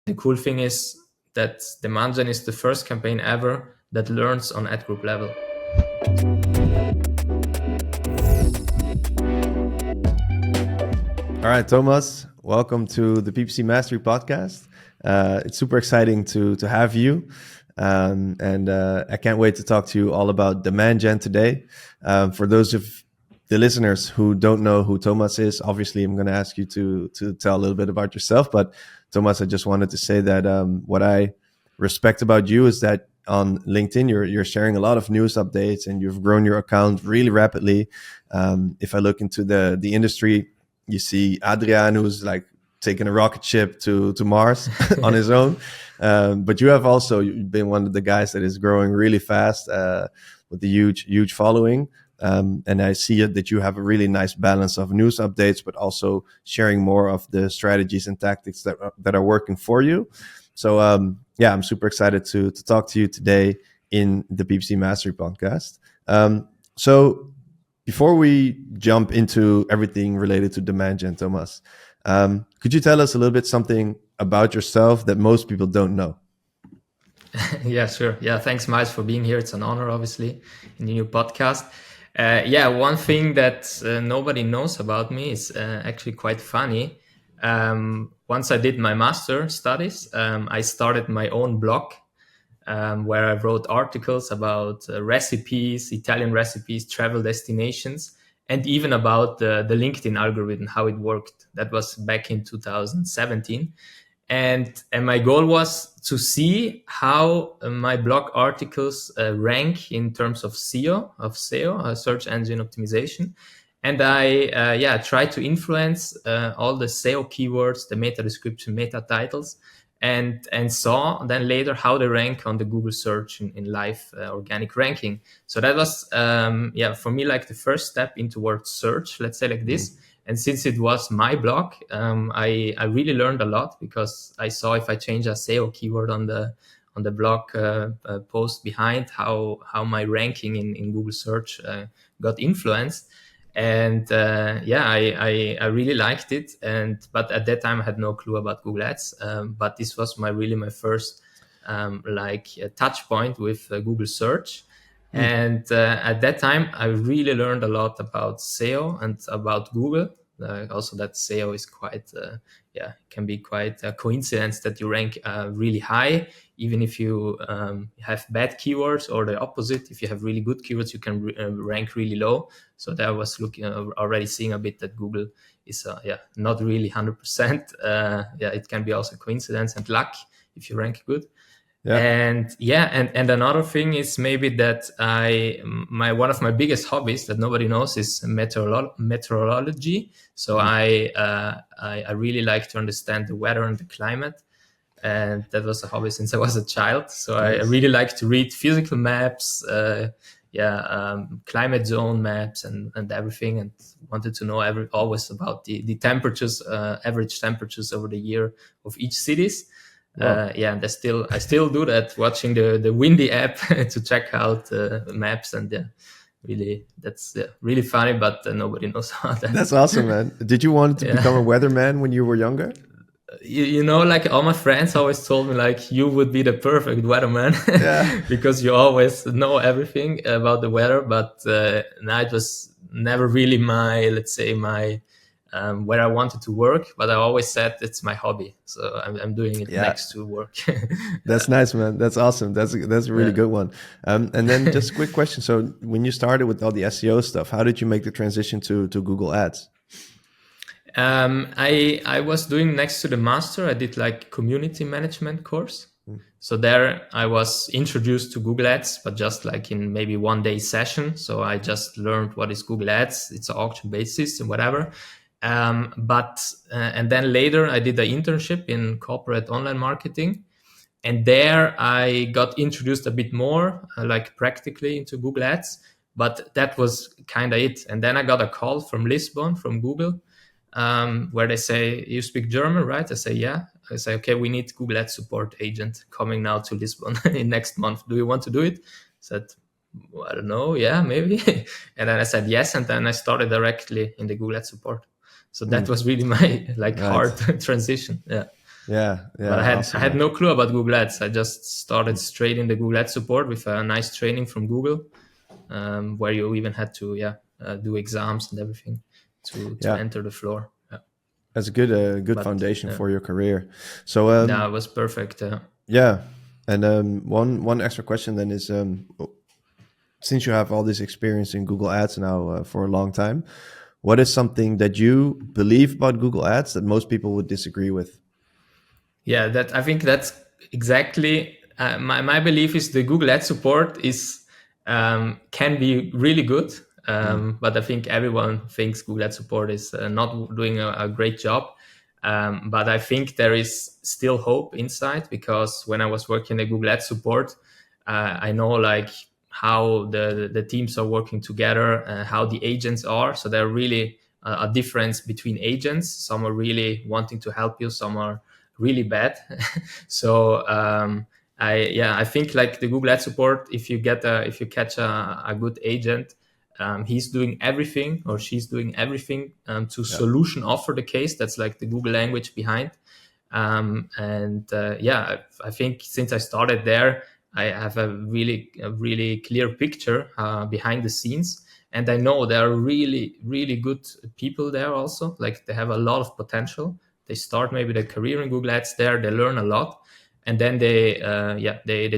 the cool thing is that 𝗲𝗵𝗲 is the first campaign ever that learns on ad group level. All right, Thomas, welcome to the PPC Mastery Podcast. It's super exciting to have you. And I can't wait to talk to you all about demand gen today. For those of the listeners who don't know who Thomas is, obviously I'm going to ask you to tell a little bit about yourself. But Thomas, I just wanted to say that what I respect about you is that on LinkedIn, you're sharing a lot of news updates and you've grown your account really rapidly. If I look into the industry, you see Adrian, who's like taking a rocket ship to Mars on his own. But you have also been one of the guys that is growing really fast with a huge following. And I see that you have a really nice balance of news updates, but also sharing more of the strategies and tactics that are working for you. So I'm super excited to talk to you today in the PPC Mastery Podcast. So before we jump into everything related to demand gen, Thomas, could you tell us a little bit something about yourself that most people don't know? Yeah, sure. Yeah, thanks, Miles, for being here. It's an honor, obviously, in the new podcast. One thing that nobody knows about me is actually quite funny. Once I did my master studies, I started my own blog where I wrote articles about recipes, Italian recipes, travel destinations, and even about the LinkedIn algorithm, how it worked. That was back in 2017. And my goal was to see how my blog articles rank in terms of SEO, search engine optimization. And I tried to influence all the SEO keywords, the meta description, meta titles, and saw then later how they rank on the Google search in live organic ranking. So that was, for me, like the first step in towards search, let's say like this. And since it was my blog, I really learned a lot because I saw if I change a SEO keyword on the blog post behind, how my ranking in Google search got influenced. And I really liked it. But at that time I had no clue about Google Ads. But this was my first touch point with Google search. And at that time, I really learned a lot about SEO and about Google. Also, that SEO is quite, can be quite a coincidence that you rank really high, even if you have bad keywords, or the opposite. If you have really good keywords, you can rank really low. So that was already seeing a bit that Google is, not really 100%. It can be also coincidence and luck if you rank good. And another thing is maybe that one of my biggest hobbies that nobody knows is meteorology. So I really like to understand the weather and the climate, and that was a hobby since I was a child. So I really like to read physical maps, climate zone maps and everything, and wanted to know always about the temperatures, average temperatures over the year of each cities. Wow. And I still do that, watching the Windy app to check out maps, and really, that's really funny, but nobody knows how that. That's awesome, man. Did you want to become a weatherman when you were younger? You know, like all my friends always told me, like, you would be the perfect weatherman because you always know everything about the weather. But now it was never really my where I wanted to work, but I always said it's my hobby, so I'm doing it next to work. That's nice, man. That's awesome. That's a really good one. And then just a quick question. So when you started with all the SEO stuff, how did you make the transition to Google Ads? I was doing, next to the master, I did like community management course. So there I was introduced to Google Ads, but just like in maybe 1 day session. So I just learned what is Google Ads. It's an auction-based system, whatever. And then later I did an internship in corporate online marketing, and there I got introduced a bit more, like practically, into Google Ads, but that was kind of it. And then I got a call from Lisbon, from Google, where they say, "You speak German, right?" I say, "Yeah." I say, "Okay, we need Google Ads support agent coming now to Lisbon in next month. Do you want to do it?" I said, well, "I don't know. Yeah, maybe." And then I said yes, and then I started directly in the Google Ads support. So that was really my hard transition. Yeah. But I Awesome, had man. no clue about Google Ads. I just started straight in the Google Ads support with a nice training from Google, where you even had to do exams and everything to enter the floor. That's a good foundation for your career. So it was perfect. And one extra question then is, since you have all this experience in Google Ads now for a long time, what is something that you believe about Google Ads that most people would disagree with? Yeah, I think that's exactly my belief is the Google Ads support is can be really good, but I think everyone thinks Google Ads support is not doing a great job. But I think there is still hope inside, because when I was working at Google Ads support, I know like how the teams are working together, how the agents are. So there are really a difference between agents. Some are really wanting to help you, some are really bad. So I think like the Google Ads support, if you catch a good agent, he's doing everything or she's doing everything to solution offer the case. That's like the Google language behind. I think since I started there, I have a really clear picture behind the scenes. And I know there are really, really good people there also. Like they have a lot of potential. They start maybe their career in Google Ads there. They learn a lot. And then they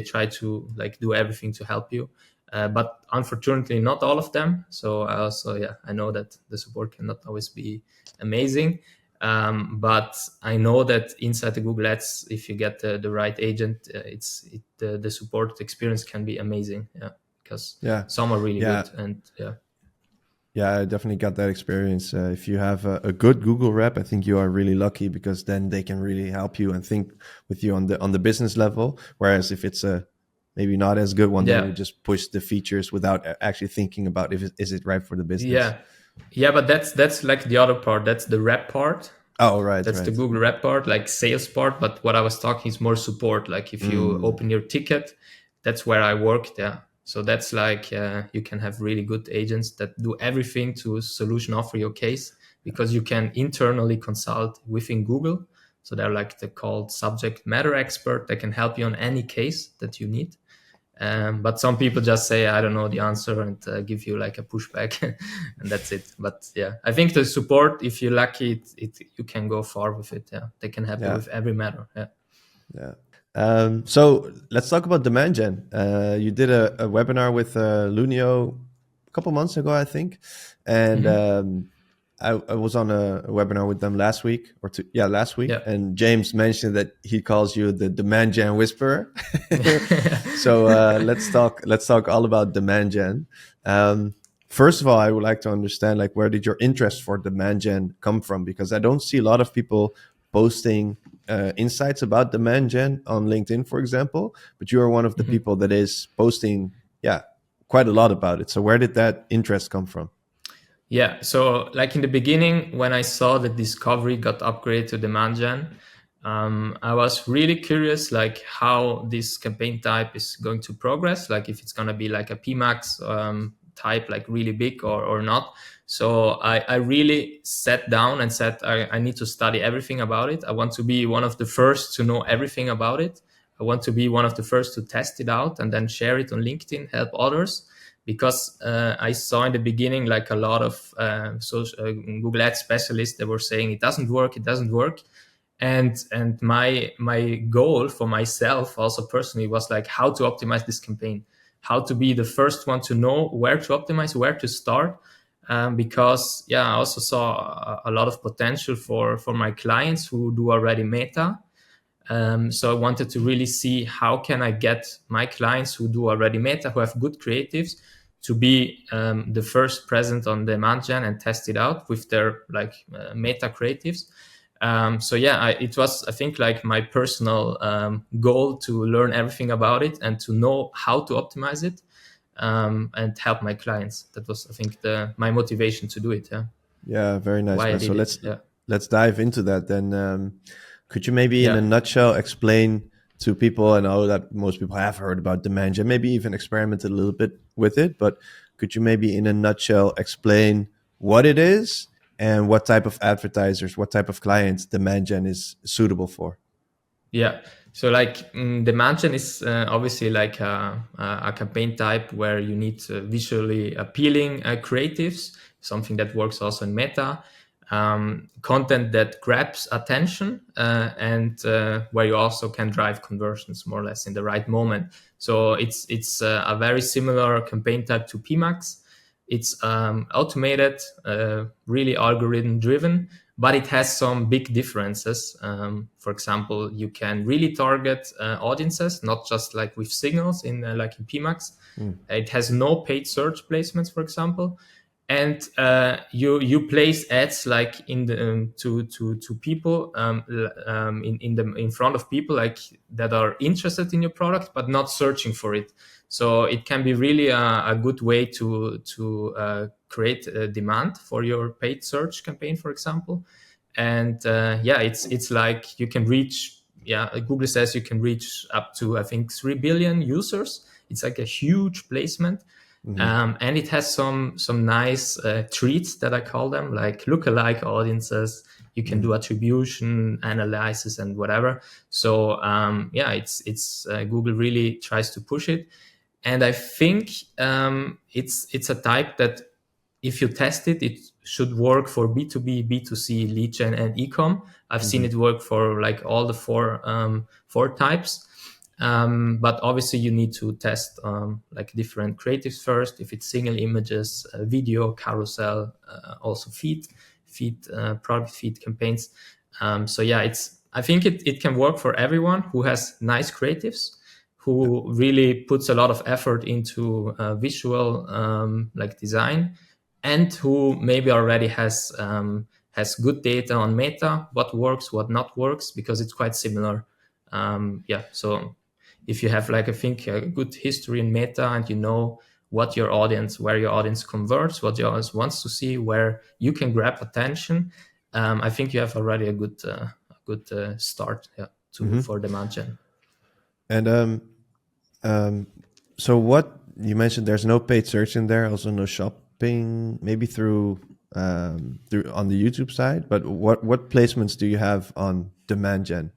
try to like do everything to help you. But unfortunately, not all of them. So I also, I know that the support cannot always be amazing. But I know that inside the Google Ads, if you get the right agent, the support experience can be amazing. Because some are really good. And I definitely got that experience. If you have a good Google rep, I think you are really lucky, because then they can really help you and think with you on the business level. Whereas if it's a maybe not as good one, then you just push the features without actually thinking about is it right for the business. But that's like the other part. That's the rep part. Oh, right. That's the Google rep part, like sales part. But what I was talking is more support. Like if you open your ticket, that's where I worked. So that's like you can have really good agents that do everything to solution offer your case, because you can internally consult within Google. So they're like the called subject matter expert that can help you on any case that you need. But some people just say, I don't know the answer, and give you like a pushback and that's it. But I think the support, if you're lucky, you can go far with it. They can help you with every matter. So let's talk about demand gen. You did a webinar with Lunio a couple months ago, I think. And I was on a webinar with them last week last week. And James mentioned that he calls you the demand gen whisperer. So let's talk all about demand gen. First of all, I would like to understand, like, where did your interest for demand gen come from? Because I don't see a lot of people posting insights about demand gen on LinkedIn, for example, but you are one of the people that is posting quite a lot about it. So where did that interest come from? So like in the beginning, when I saw that Discovery got upgraded to demand gen, I was really curious, like how this campaign type is going to progress, like if it's going to be like a PMax type, like really big or not. So I really sat down and said, I need to study everything about it. I want to be one of the first to know everything about it. I want to be one of the first to test it out and then share it on LinkedIn, help others. Because I saw in the beginning like a lot of Google Ads specialists that were saying it doesn't work. And my goal for myself also personally was like how to optimize this campaign, how to be the first one to know where to optimize, where to start. Because I also saw a lot of potential for my clients who do already meta. So I wanted to really see how can I get my clients who do already meta, who have good creatives, to be the first present on demand gen and test it out with their meta creatives. It was, I think, like my personal goal to learn everything about it and to know how to optimize it and help my clients. That was, I think, my motivation to do it. Very nice. So let's dive into that then. Could you maybe in a nutshell explain to people, I know that most people have heard about demand gen, maybe even experimented a little bit with it, but could you maybe in a nutshell explain what it is and what type of advertisers, what type of clients demand gen is suitable for? Yeah. So like demand gen is obviously like a campaign type where you need visually appealing creatives, something that works also in Meta, content that grabs attention and where you also can drive conversions more or less in the right moment. So it's a very similar campaign type to PMax. It's automated, really algorithm driven, but it has some big differences. For example, you can really target audiences, not just like with signals in like in PMax. It has no paid search placements, for example, and you place ads like in the to people in front of people like that are interested in your product but not searching for it. So it can be really a good way to create a demand for your paid search campaign, for example. And it's like you can reach, Google says you can reach up to I think 3 billion users. It's like a huge placement. And it has some nice treats that I call them, like lookalike audiences. You can do attribution analysis and whatever. So it's Google really tries to push it, and I think it's a type that if you test it, it should work for B2B, B2C, lead gen, and ecom. I've seen it work for like all the four types. But obviously you need to test like different creatives first. If it's single images, video, carousel, also feed, product feed campaigns. I think it can work for everyone who has nice creatives, who really puts a lot of effort into visual like design, and who maybe already has good data on Meta, what works, what not works, because it's quite similar. So if you have like, I think a good history in Meta and you know what your audience, where your audience converts, what your audience wants to see, where you can grab attention, I think you have already a good start for demand gen. And so what you mentioned, there's no paid search in there, also no shopping, maybe through on the YouTube side, but what placements do you have on demand gen?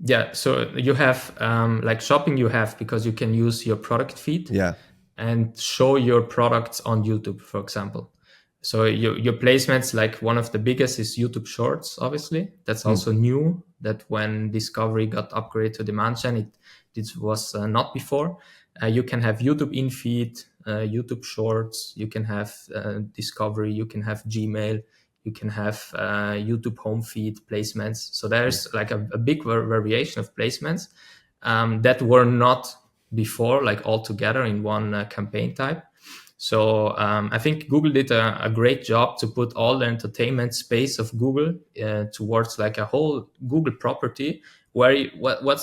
Yeah, so you have like shopping you have because you can use your product feed and show your products on YouTube, for example. So your placements, like one of the biggest is YouTube Shorts, obviously. That's also new, that when Discovery got upgraded to demand gen, it was not before. You can have YouTube in-feed, YouTube Shorts, you can have Discovery, you can have Gmail, you can have YouTube home feed placements. So there's like a big variation of placements that were not before, like all together in one campaign type. So I think Google did a great job to put all the entertainment space of Google towards like a whole Google property, where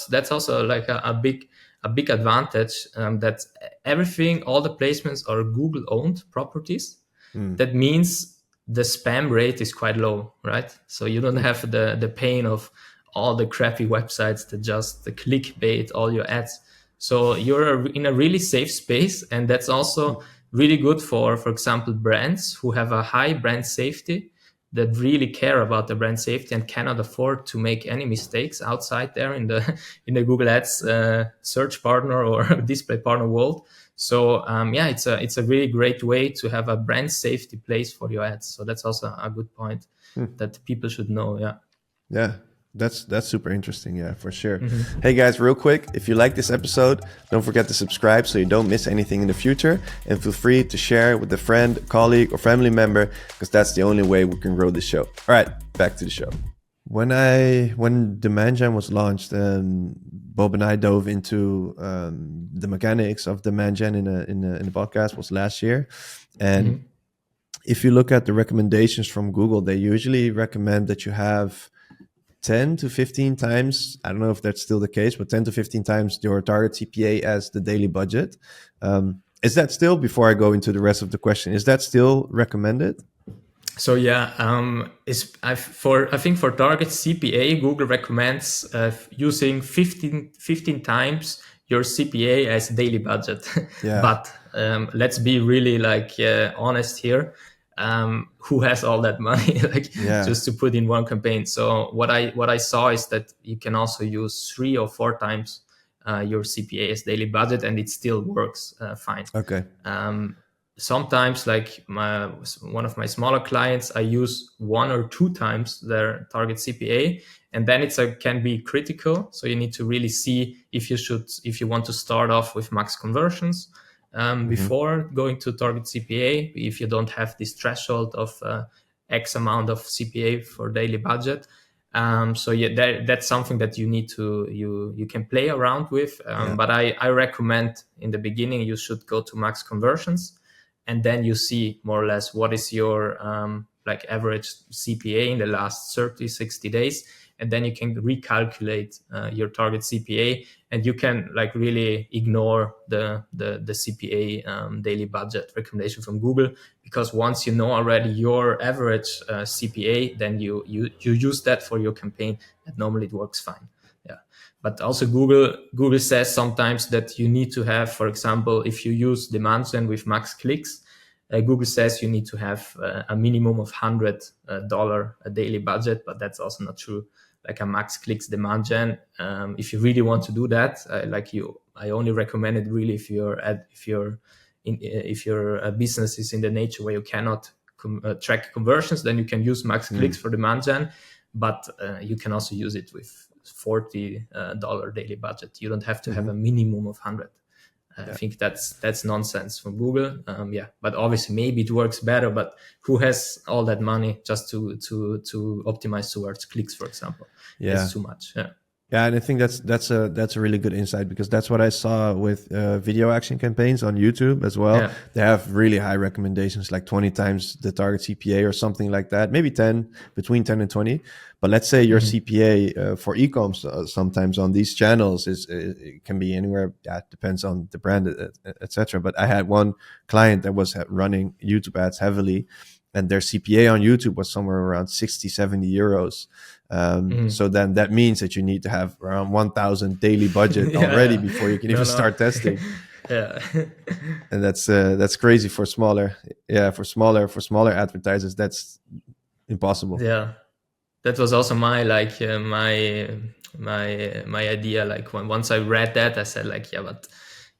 that's also like a big advantage, that everything, all the placements are Google owned properties. That means the spam rate is quite low, right? So you don't have the pain of all the crappy websites that just the clickbait all your ads. So you're in a really safe space, and that's also really good for example, brands who have a high brand safety, that really care about the brand safety and cannot afford to make any mistakes outside there in the Google Ads search partner or display partner world. So it's a really great way to have a brand safety place for your ads. So that's also a good point that people should know. Yeah, that's super interesting. Yeah, for sure. Hey guys, real quick, if you like this episode, don't forget to subscribe so you don't miss anything in the future, and feel free to share with a friend, colleague, or family member, because that's the only way we can grow the show. All right, back to the show. When demand gen was launched, Bob and I dove into the mechanics of demand gen in the podcast was last year, and if you look at the recommendations from Google, they usually recommend that you have 10 to 15 times, I don't know if that's still the case, but 10 to 15 times your target CPA as the daily budget. Is that still, before I go into the rest of the question, is that still recommended? So I think for target CPA, Google recommends using 15 times your CPA as daily budget. But let's be really honest here. who has all that money just to put in one campaign. So what I saw is that you can also use 3 or 4 times your CPA as daily budget, and it still works fine. Okay. Sometimes, like one of my smaller clients, I use 1 or 2 times their target CPA, and then can be critical. So you need to really see if you want to start off with max conversions before going to target CPA, if you don't have this threshold of X amount of CPA for daily budget. So that's something that you need to you can play around with. But I recommend in the beginning you should go to max conversions, and then you see more or less what is your average CPA in the last 30-60 days, and then you can recalculate your target CPA, and you can really ignore the CPA daily budget recommendation from Google, because once you know already your average CPA, then you use that for your campaign, and normally it works fine. But also Google says sometimes that you need to have, for example, if you use demand gen with max clicks, Google says you need to have a minimum of $100 a daily budget, but that's also not true. Like a max clicks demand gen, if you really want to do that, I only recommend it really if your business is in the nature where you cannot track conversions, then you can use max clicks for demand gen, but you can also use it with $40 daily budget. You don't have to have a minimum of 100. I think that's nonsense from Google. But obviously maybe it works better, but who has all that money just to optimize towards clicks, for example? It's too much. Yeah, and I think that's a really good insight, because that's what I saw with video action campaigns on YouTube as well. Yeah. They have really high recommendations, like 20 times the target CPA or something like that, maybe 10, between 10 and 20. But let's say your CPA for e-coms sometimes on these channels it can be anywhere. Yeah, it depends on the brand, etc. But I had one client that was running YouTube ads heavily, and their CPA on YouTube was somewhere around 60-70 euros. So then that means that you need to have around 1,000 daily budget already before you can even start testing. And that's crazy for smaller advertisers. That's impossible. Yeah, that was also my idea. Once I read that, I said but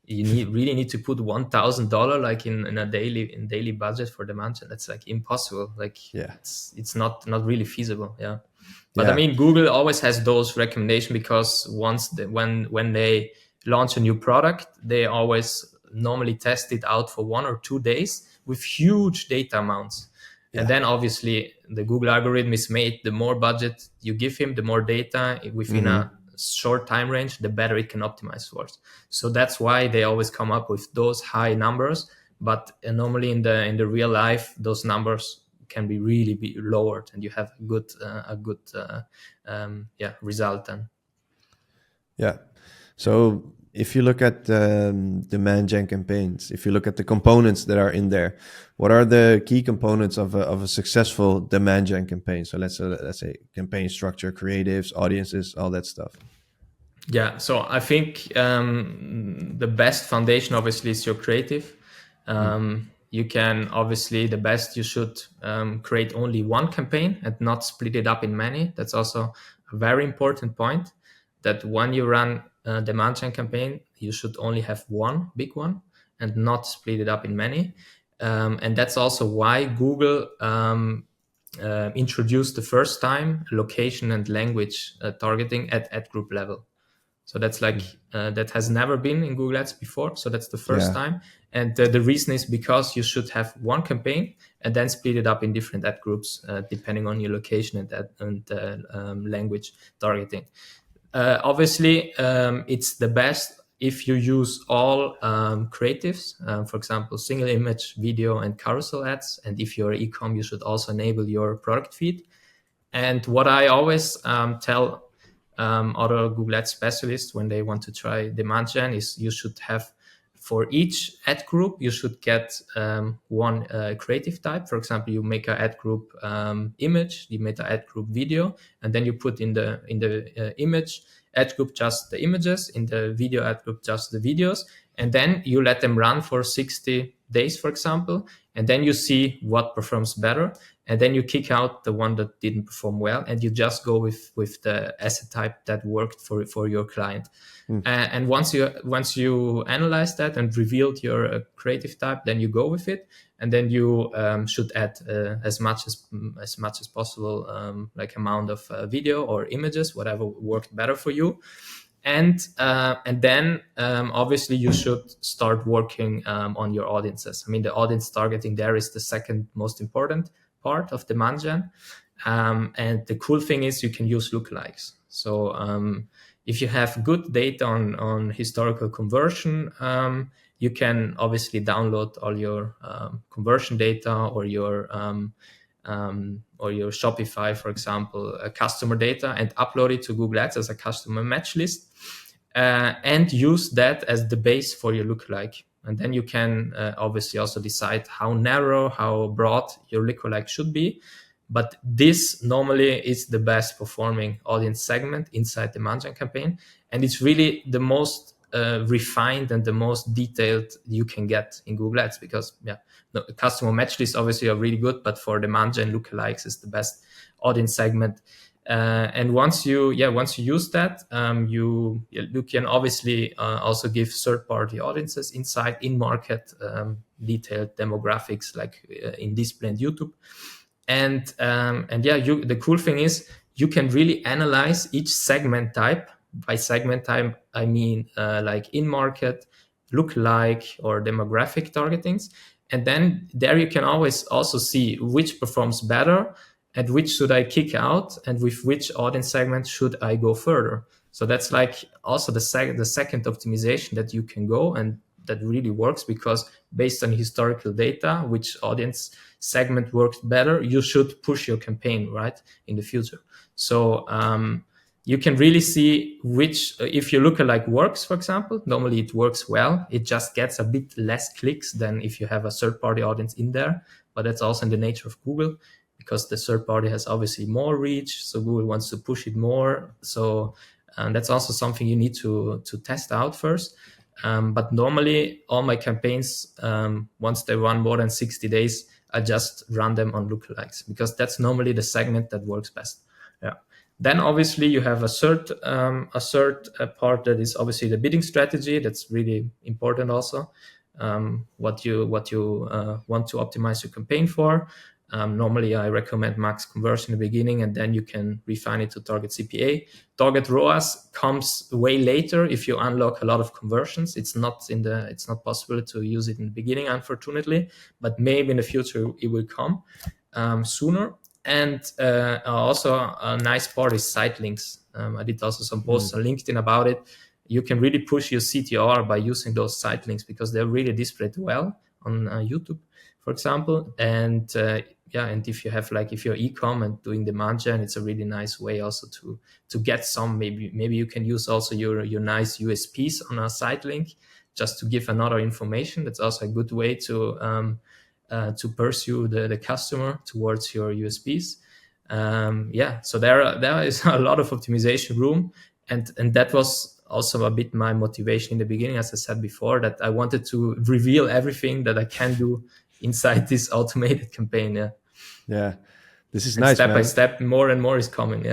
you really need to put $1,000 in a daily budget for demand gen. That's impossible. It's not really feasible. But I mean, Google always has those recommendations, because when they launch a new product, they always normally test it out for 1 or 2 days with huge data amounts. And then obviously the Google algorithm is made, the more budget you give him, the more data within a short time range, the better it can optimize towards. So that's why they always come up with those high numbers. But normally in the real life, those numbers can be really lowered, and you have a good result then. Yeah. So if you look at demand gen campaigns, if you look at the components that are in there, what are the key components of a successful demand gen campaign? So let's say campaign structure, creatives, audiences, all that stuff. Yeah. So I think the best foundation obviously is your creative. You can you should create only one campaign and not split it up in many. That's also a very important point, that when you run a demand gen campaign, you should only have one big one and not split it up in many. And that's also why Google introduced the first time location and language targeting at ad group level. So that's that has never been in Google Ads before. So that's the first time. And the reason is because you should have one campaign and then split it up in different ad groups, depending on your location and language targeting. Obviously, it's the best if you use all creatives, for example, single image, video, and carousel ads. And if you're e-com, you should also enable your product feed. And what I always tell other Google Ads specialists when they want to try demand gen is you should have, for each ad group, you should get one creative type. For example, you make an ad group image, you make an ad group video, and then you put in the image ad group just the images, in the video ad group just the videos, and then you let them run for 60 days, for example, and then you see what performs better, and then you kick out the one that didn't perform well, and you just go with the asset type that worked for your client. And once you analyze that and revealed your creative type, then you go with it, and then you should add as much as possible, like amount of video or images, whatever worked better for you. And then obviously you should start working on your audiences. I mean, the audience targeting there is the second most important part of demand gen. And the cool thing is you can use lookalikes. So if you have good data on historical conversion, you can obviously download all your conversion data or your Shopify, for example, customer data, and upload it to Google Ads as a customer match list, and use that as the base for your lookalike. And then you can obviously also decide how narrow, how broad your lookalike should be. But this normally is the best performing audience segment inside the demand gen campaign. And it's really the most refined and the most detailed you can get in Google Ads, because the customer match lists obviously are really good, but for demand gen, lookalikes is the best audience segment. And once you use that, you can obviously also give third-party audiences insight, in-market detailed demographics, like in display and YouTube. And the cool thing is you can really analyze each segment type. By segment type, I mean like in-market, lookalike, or demographic targetings. And then there you can always also see which performs better and which should I kick out, and with which audience segment should I go further. So that's like also the second optimization that you can go, and that really works, because based on historical data, which audience segment works better, you should push your campaign right in the future. So you can really see which, if your lookalike works, for example, normally it works well. It just gets a bit less clicks than if you have a third-party audience in there. But that's also in the nature of Google, because the third party has obviously more reach. So Google wants to push it more. So that's also something you need to test out first. But normally all my campaigns, once they run more than 60 days, I just run them on lookalikes, because that's normally the segment that works best. Yeah. Then obviously you have a third part that is obviously the bidding strategy. That's really important also. What you want to optimize your campaign for. Normally I recommend max conversion in the beginning, and then you can refine it to target CPA. Target ROAS comes way later if you unlock a lot of conversions. It's not possible to use it in the beginning, unfortunately, but maybe in the future it will come sooner. And also a nice part is site links. I did also some posts on LinkedIn about it. You can really push your CTR by using those site links, because they're really displayed well on YouTube, for example. And and if you have, like, if you're e-com and doing demand gen, it's a really nice way also to get some, maybe you can use also your nice USPs on a site link just to give another information. That's also a good way to pursue the customer towards your USPs. So there is a lot of optimization room, and that was also a bit my motivation in the beginning, as I said before, that I wanted to reveal everything that I can do inside this automated campaign. Yeah, this is and nice. Step man. by step, more and more is coming.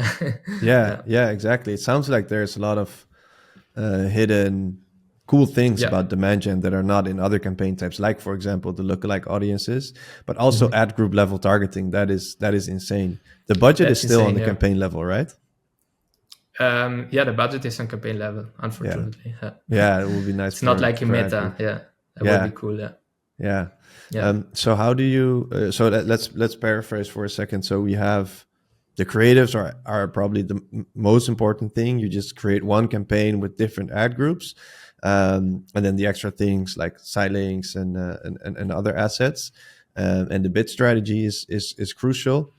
Yeah, exactly. It sounds like there's a lot of hidden cool things about demand gen that are not in other campaign types, like, for example, the lookalike audiences, but also ad group level targeting. That is insane. The budget is still on the campaign level, right? The budget is on campaign level, unfortunately. Yeah, it would be nice. It's not like in Meta. That would be cool. Yeah. So how do you? Let's paraphrase for a second. So we have the creatives are probably the most important thing. You just create one campaign with different ad groups, and then the extra things like site links and other assets, and the bid strategy is crucial.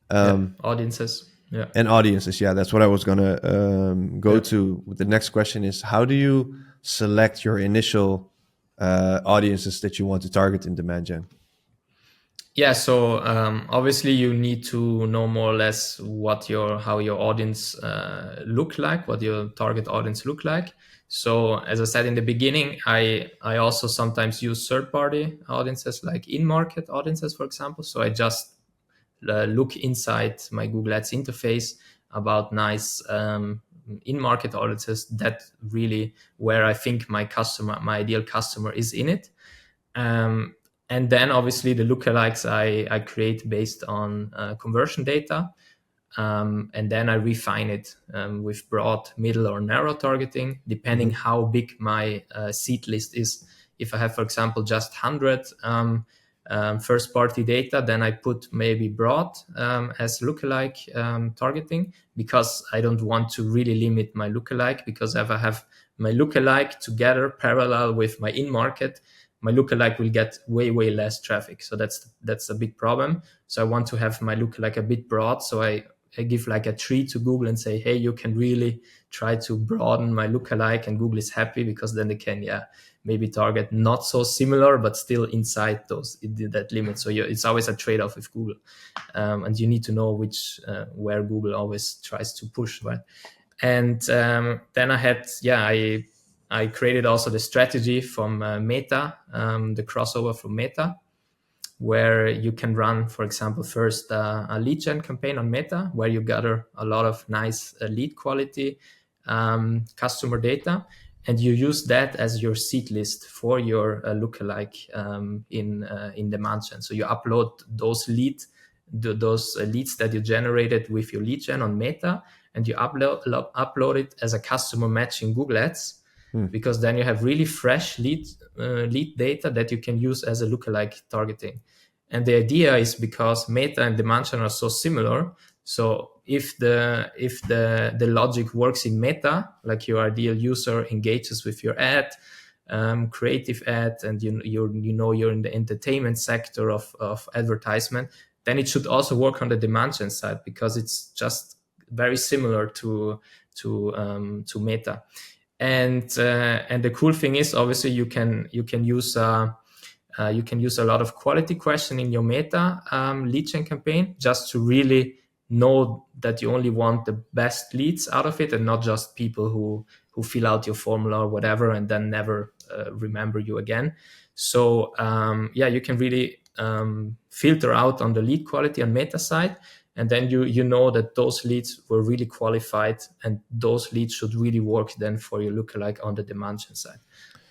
Audiences. And audiences. That's what I was gonna go to. The next question is, how do you select your initial audiences that you want to target in demand gen? Yeah, so obviously you need to know more or less how your audience look like, what your target audience look like. So as I said in the beginning, I also sometimes use third-party audiences, like in-market audiences, for example. So I just look inside my Google Ads interface about nice in-market audiences that really where I think my ideal customer is in it. And then obviously the lookalikes I create based on conversion data. And then I refine it with broad, middle, or narrow targeting, depending how big my seed list is. If I have, for example, just 100 first-party data, then I put maybe broad as lookalike targeting, because I don't want to really limit my lookalike, because if I have my lookalike together parallel with my in-market, my lookalike will get way less traffic. So that's a big problem. So I want to have my lookalike a bit broad. So I give like a tree to Google and say, hey, you can really try to broaden my lookalike, and Google is happy, because then they can maybe target not so similar but still inside that limit. So it's always a trade-off with Google, and you need to know where Google always tries to push, right? And then I created also the strategy from Meta, the crossover from Meta, where you can run, for example, first a lead gen campaign on Meta, where you gather a lot of nice lead quality customer data, and you use that as your seed list for your lookalike in demand gen. So you upload those leads that you generated with your lead gen on Meta, and you upload it as a customer match in Google Ads. Because then you have really fresh lead data that you can use as a lookalike targeting. And the idea is because Meta and demand gen are so similar. So if the logic works in Meta, like your ideal user engages with your ad, creative ad, and you're in the entertainment sector of advertisement, then it should also work on the demand gen side, because it's just very similar to Meta. And the cool thing is, obviously, you can use a lot of quality question in your Meta lead gen campaign, just to really know that you only want the best leads out of it, and not just people who fill out your formula or whatever and then never remember you again. So you can really filter out on the lead quality on Meta side. And then you know that those leads were really qualified, and those leads should really work then for your lookalike on the demand gen side.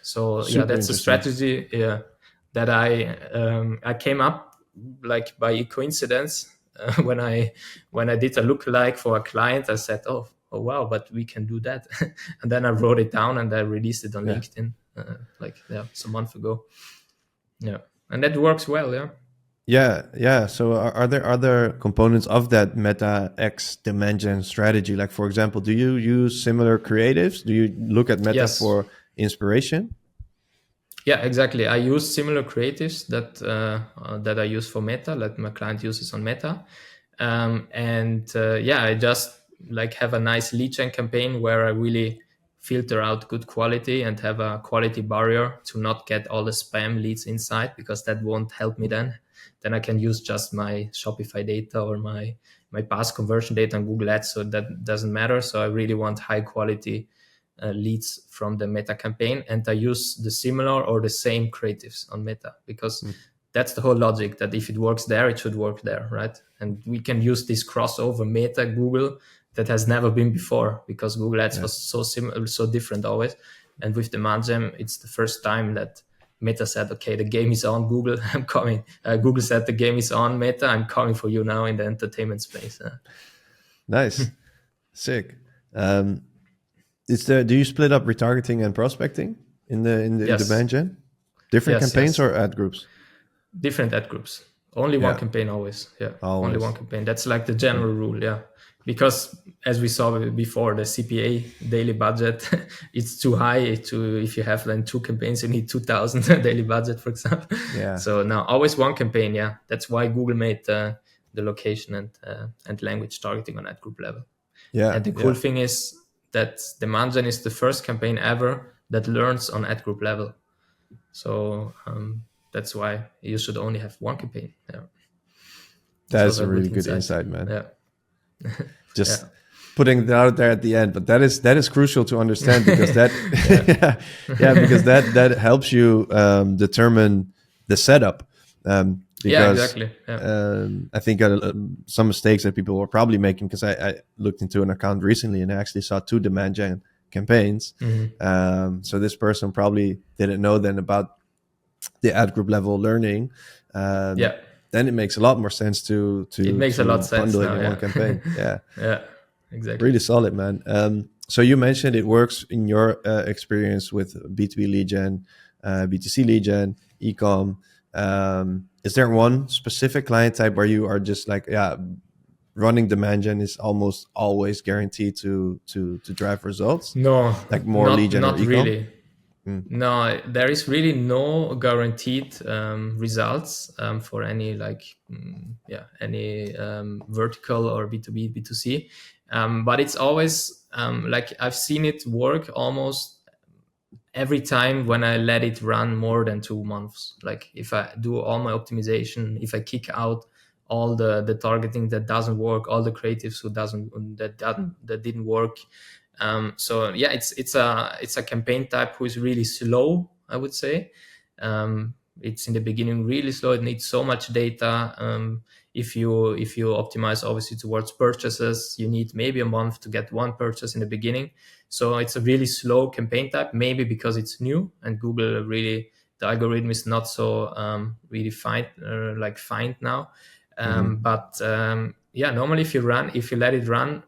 So that's a strategy that I came up like by coincidence when I did a lookalike for a client. I said, oh wow, but we can do that, and then I wrote it down and I released it on LinkedIn some month ago. Yeah, and that works well. Yeah. So are there other components of that Meta X demand gen strategy? Like, for example, do you use similar creatives? Do you look at Meta for inspiration? Yeah, exactly. I use similar creatives that I use for Meta, that my client uses on Meta. I just have a nice lead gen campaign where I really filter out good quality and have a quality barrier to not get all the spam leads inside, because that won't help me then. Then I can use just my Shopify data or my past conversion data on Google Ads, so that doesn't matter. So I really want high quality leads from the Meta campaign, and I use the similar or the same creatives on Meta, because that's the whole logic, that if it works there, it should work there, right? And we can use this crossover Meta Google that has never been before, because Google Ads was so similar, so different always. And with demand gen, it's the first time that Meta said, okay, the game is on, Google, I'm coming. Google said, the game is on, Meta, I'm coming for you now in the entertainment space. Nice. Sick. Do you split up retargeting and prospecting in the demand gen? Different campaigns or ad groups? Different ad groups. Only one campaign always. Yeah, always. Only one campaign. That's like the general rule. Yeah, because as we saw before, the CPA daily budget it's too high. If you have then two campaigns, you need 2,000 daily budget, for example. Yeah. So now always one campaign. Yeah, that's why Google made the location and language targeting on ad group level. Yeah. And the cool thing is that demand gen is the first campaign ever that learns on ad group level. So that's why you should only have one campaign. Yeah. That's a really good insight, man. Yeah. Just putting that out there at the end, but that is crucial to understand, because that because that helps you determine the setup. Because exactly. I think some mistakes that people were probably making, because I looked into an account recently and I actually saw 2 demand gen campaigns. So this person probably didn't know then about the ad group level learning. Then it makes a lot more sense to it makes a lot of sense bundle now, it in one campaign. Yeah, exactly. Really solid, man. So you mentioned it works in your experience with B2B lead gen, B2C lead gen, e-com. Is there one specific client type where you are just like, running demand gen is almost always guaranteed to drive results? No, like more lead gen or e-com? Really. No, there is really no guaranteed results for any any vertical or B2B, B2C. But it's always like I've seen it work almost every time when I let it run more than 2 months. Like if I do all my optimization, if I kick out all the targeting that doesn't work, all the creatives that didn't work. So yeah, it's a campaign type who is really slow, I would say. It's in the beginning really slow. It needs so much data. If you optimize obviously towards purchases, you need maybe a month to get 1 purchase in the beginning. So it's a really slow campaign type, maybe because it's new and Google really, the algorithm is not so really fine now. But normally if you let it run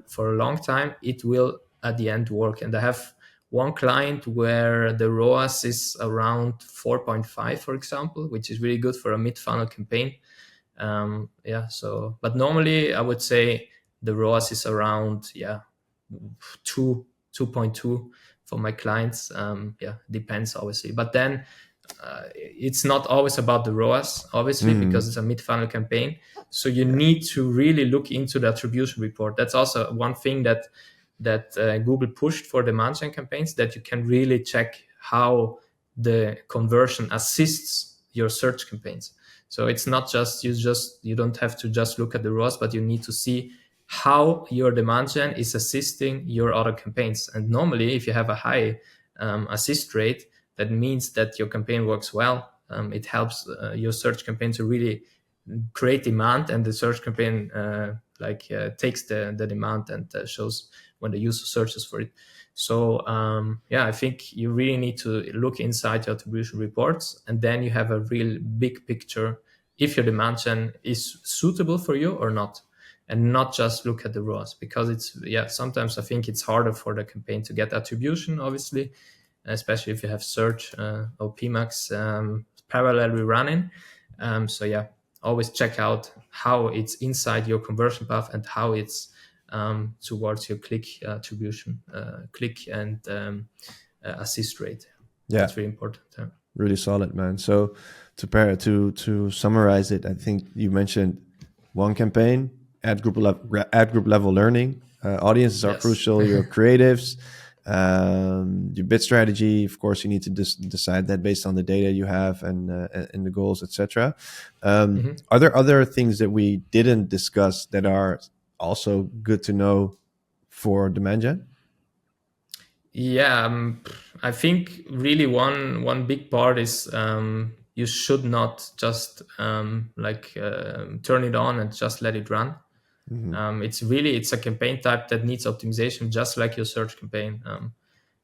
for a long time, it will at the end work. And I have one client where the ROAS is around 4.5, for example, which is really good for a mid-funnel campaign. But normally I would say the ROAS is around 2.2 for my clients. Depends obviously, but then it's not always about the ROAS, obviously, because it's a mid-funnel campaign. So you need to really look into the attribution report. That's also one thing that Google pushed for demand gen campaigns, that you can really check how the conversion assists your search campaigns. So it's not just you don't have to just look at the ROAS, but you need to see how your demand gen is assisting your other campaigns. And normally, if you have a high assist rate, that means that your campaign works well. It helps your search campaign to really create demand, and the search campaign takes the demand and shows when the user searches for it. So I think you really need to look inside your attribution reports, and then you have a real big picture if your demand gen is suitable for you or not, and not just look at the ROAS, because it's sometimes I think it's harder for the campaign to get attribution, obviously, especially if you have search or PMAX parallelly running. Always check out how it's inside your conversion path and how it's towards your click attribution, click and assist rate. That's really important. Really solid, man. So to summarize it, I think you mentioned one campaign, ad group level learning, audiences are crucial, your creatives, your bid strategy. Of course, you need to decide that based on the data you have and the goals, etc. Are there other things that we didn't discuss that are also good to know for demand gen? I think really one big part is you should not just turn it on and just let it run. It's a campaign type that needs optimization, just like your search campaign.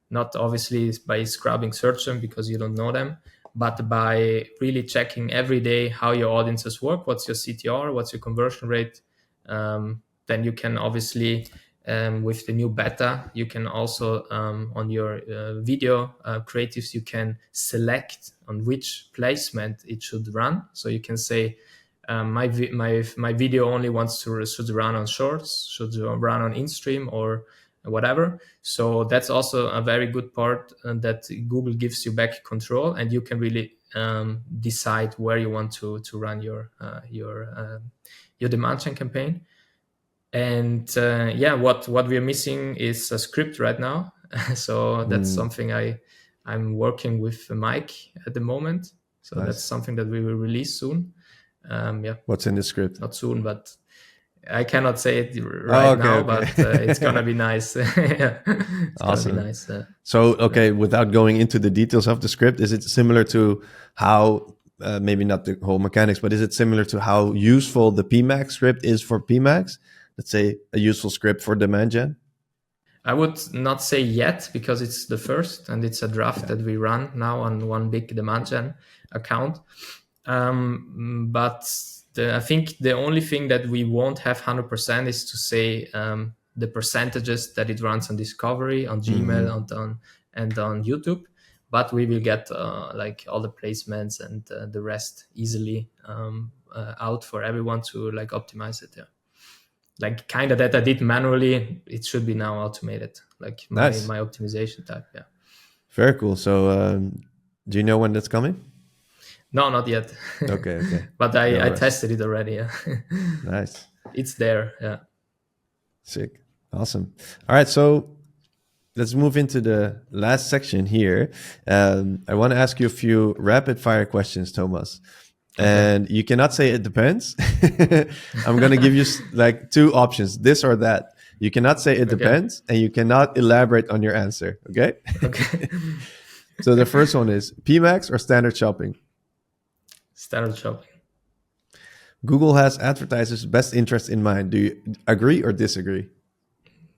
Not obviously by scrubbing search term because you don't know them, but by really checking every day how your audiences work, what's your CTR, what's your conversion rate. Then you can obviously, with the new beta, you can also on your video creatives, you can select on which placement it should run. So you can say, my video only should run on shorts, should run on in-stream or whatever. So that's also a very good part that Google gives you back control, and you can really decide where you want to run your demand gen campaign. And what we are missing is a script right now. So that's something I'm working with Mike at the moment. So that's something that we will release soon. Yeah. What's in the script? Not soon, but I cannot say it right now, but it's gonna be nice. Yeah, it's awesome. gonna be nice. So, okay, without going into the details of the script, is it similar to how, maybe not the whole mechanics, but is it similar to how useful the PMax script is for PMax? Let's say a useful script for demand gen? I would not say yet, because it's the first and it's a draft that we run now on one big demand gen account. But I think the only thing that we won't have 100% is to say the percentages that it runs on Discovery, on Gmail, and on YouTube. But we will get like all the placements and the rest easily out for everyone to like optimize it. Yeah. Like kind of that I did manually, it should be now automated. Like my optimization type. Yeah. Very cool. So do you know when that's coming? No, not yet. Okay. But I tested it already. Yeah. Nice. It's there. Yeah. Sick. Awesome. All right. So let's move into the last section here. I want to ask you a few rapid fire questions, Thomas. And you cannot say it depends. I'm going to give you like two options, this or that. You cannot say it depends, and you cannot elaborate on your answer. Okay. Okay. So the first one is PMax or standard shopping? Standard shopping. Google has advertisers' best interest in mind. Do you agree or disagree?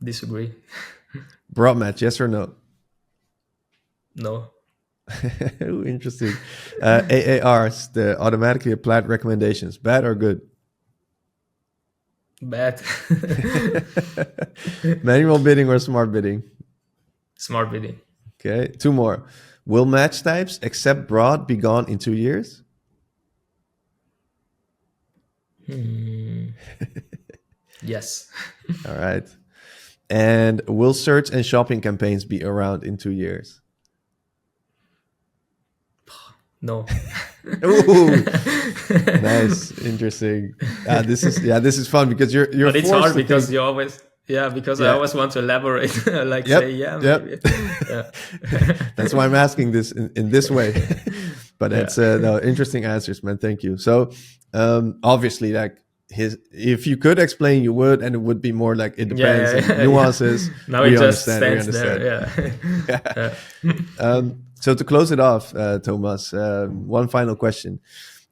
Disagree. Broad match, yes or no? No. Ooh, interesting. AARs, the automatically applied recommendations, bad or good? Bad. Manual bidding or smart bidding? Smart bidding. Okay, two more. Will match types except broad be gone in 2 years? Yes. All right. And will search and shopping campaigns be around in 2 years? No. Ooh, nice, interesting. This is fun because you're. But it's hard because you always. Yeah, because I always want to elaborate. Maybe. Yeah. That's why I'm asking this in this way. But it's no, interesting answers, man. Thank you. So obviously, like if you could explain, you would, and it would be more like it depends, nuances. Now it just stands there. Yeah. So to close it off, Thomas, one final question.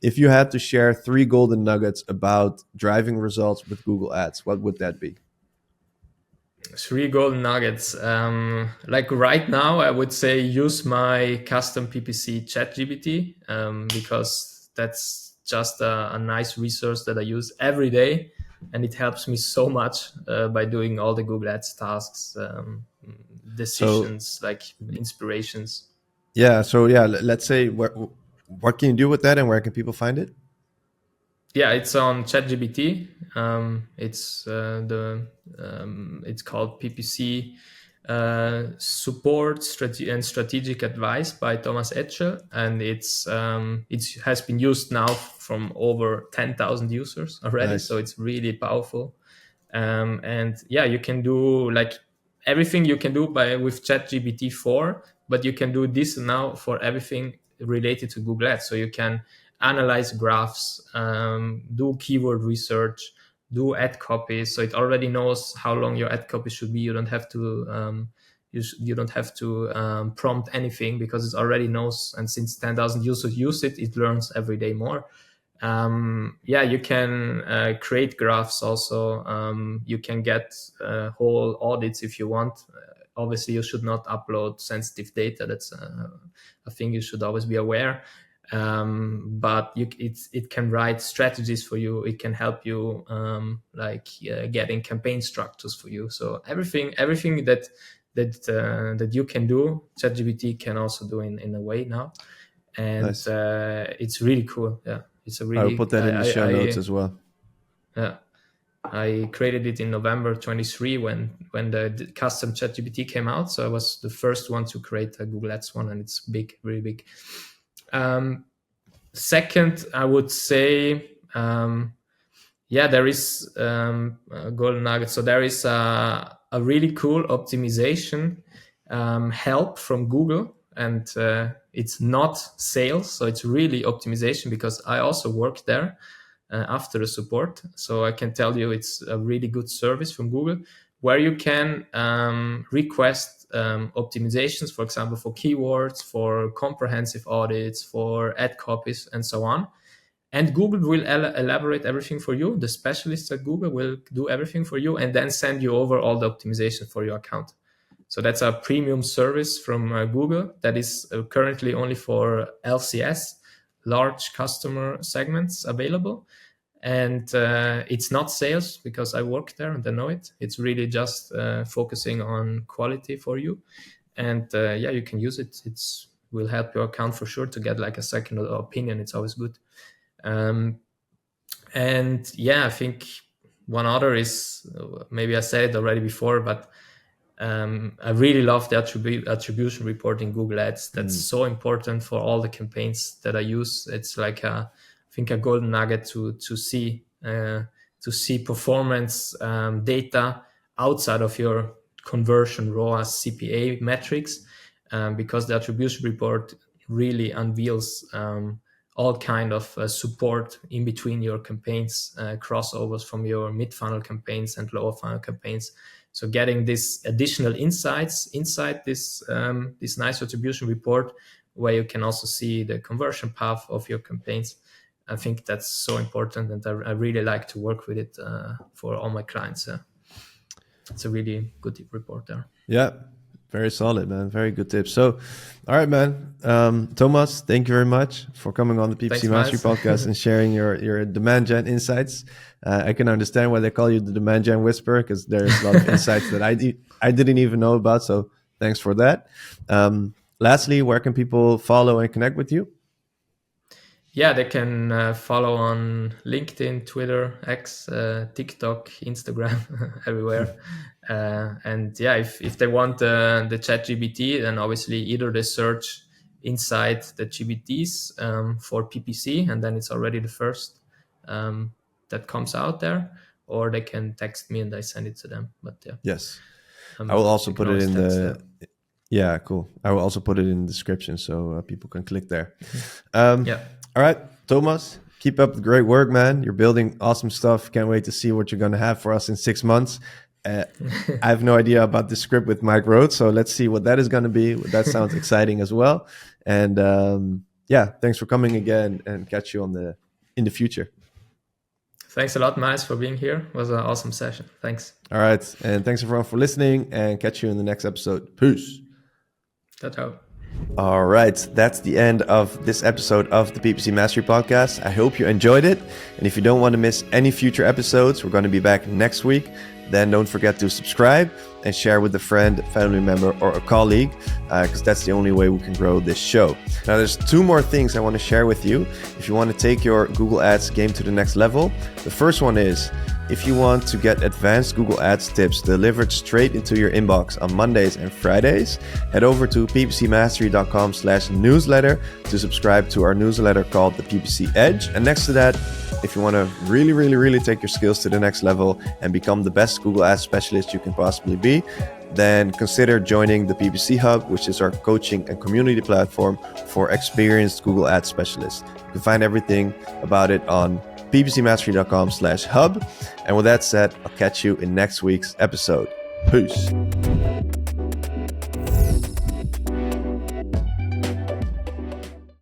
If you had to share 3 golden nuggets about driving results with Google Ads, what would that be? 3 golden nuggets. Like right now, I would say use my custom PPC 𝗏𝗏𝗏, because that's just a nice resource that I use every day. And it helps me so much by doing all the Google Ads tasks, decisions, like inspirations. Yeah. So let's say what can you do with that, and where can people find it? Yeah, it's on 𝗏𝗏𝗏𝗏. It's called PPC Support and Strategic Advice by Thomas Eccel, and it has been used now from over 10,000 users already. Nice. So it's really powerful. And you can do like everything you can do with 𝗏𝗏𝗏𝗏4, but you can do this now for everything related to Google Ads. So you can analyze graphs, do keyword research, do ad copies. So it already knows how long your ad copy should be. You don't have to you don't have to prompt anything, because it already knows. And since 10,000 users use it, it learns every day more. You can create graphs also. You can get whole audits if you want. Obviously, you should not upload sensitive data. That's a thing you should always be aware. But it can write strategies for you. It can help you getting campaign structures for you. So everything that you can do, 𝗏𝗏𝗏𝗏 can also do in a way now, and nice. It's really cool. Yeah, it's a really. I'll put that in the show notes as well. Yeah. I created it in November 23 when the custom 𝗏𝗏𝗏𝗏 came out. So I was the first one to create a Google Ads one, and it's big, really big. Second, I would say, there is a golden nugget. So there is a really cool optimization help from Google, and it's not sales. So it's really optimization, because I also work there. after the support. So I can tell you it's a really good service from Google, where you can request optimizations, for example, for keywords, for comprehensive audits, for ad copies, and so on. And Google will elaborate everything for you. The specialists at Google will do everything for you and then send you over all the optimization for your account. So that's a premium service from Google that is currently only for LCS, large customer segments, available. And it's not sales, because I work there and I know it. It's really just focusing on quality for you. And you can use it. It will help your account for sure to get like a second opinion. It's always good. I think one other is, maybe I said it already before, but I really love the attribution report in Google Ads. That's so important for all the campaigns that I use. It's like I think a golden nugget to see performance data outside of your conversion ROAS CPA metrics, because the attribution report really unveils all kind of support in between your campaigns, crossovers from your mid-funnel campaigns and lower funnel campaigns. So getting this additional insights inside this nice attribution report, where you can also see the conversion path of your campaigns. I think that's so important, and I really like to work with it for all my clients. It's a really good report there. Yeah, very solid, man. Very good tips. So, all right, man. Thomas, thank you very much for coming on the PPC Mastery Podcast and sharing your demand gen insights. I can understand why they call you the demand gen whisperer, because there's a lot of insights that I didn't even know about. So thanks for that. Lastly, where can people follow and connect with you? Yeah, they can follow on LinkedIn, Twitter, X, TikTok, Instagram, everywhere. If they want the ChatGPT, then obviously either they search inside the GPTs for PPC, and then it's already the first that comes out there, or they can text me and I send it to them. But yes, I will also put it in the. Yeah, cool. I will also put it in the description so people can click there. All right, Thomas, keep up the great work, man. You're building awesome stuff. Can't wait to see what you're going to have for us in 6 months. I have no idea about the script with Mike Road, so let's see what that is going to be. That sounds exciting as well. And thanks for coming again, and catch you in the future. Thanks a lot, Miles, for being here. It was an awesome session. Thanks. All right, and thanks everyone for listening, and catch you in the next episode. Peace. Ciao. All right, that's the end of this episode of the PPC Mastery Podcast. I hope you enjoyed it. And if you don't want to miss any future episodes, we're going to be back next week. Then don't forget to subscribe and share with a friend, family member, or a colleague, because that's the only way we can grow this show. Now, there's 2 more things I want to share with you. If you want to take your Google Ads game to the next level, the first one is, if you want to get advanced Google Ads tips delivered straight into your inbox on Mondays and Fridays, head over to ppcmastery.com/newsletter to subscribe to our newsletter called the PPC Edge. And next to that, if you want to really take your skills to the next level and become the best Google Ads specialist you can possibly be, then consider joining the PPC Hub, which is our coaching and community platform for experienced Google Ads specialists. You can find everything about it on ppcmastery.com/hub. And with that said, I'll catch you in next week's episode. Peace.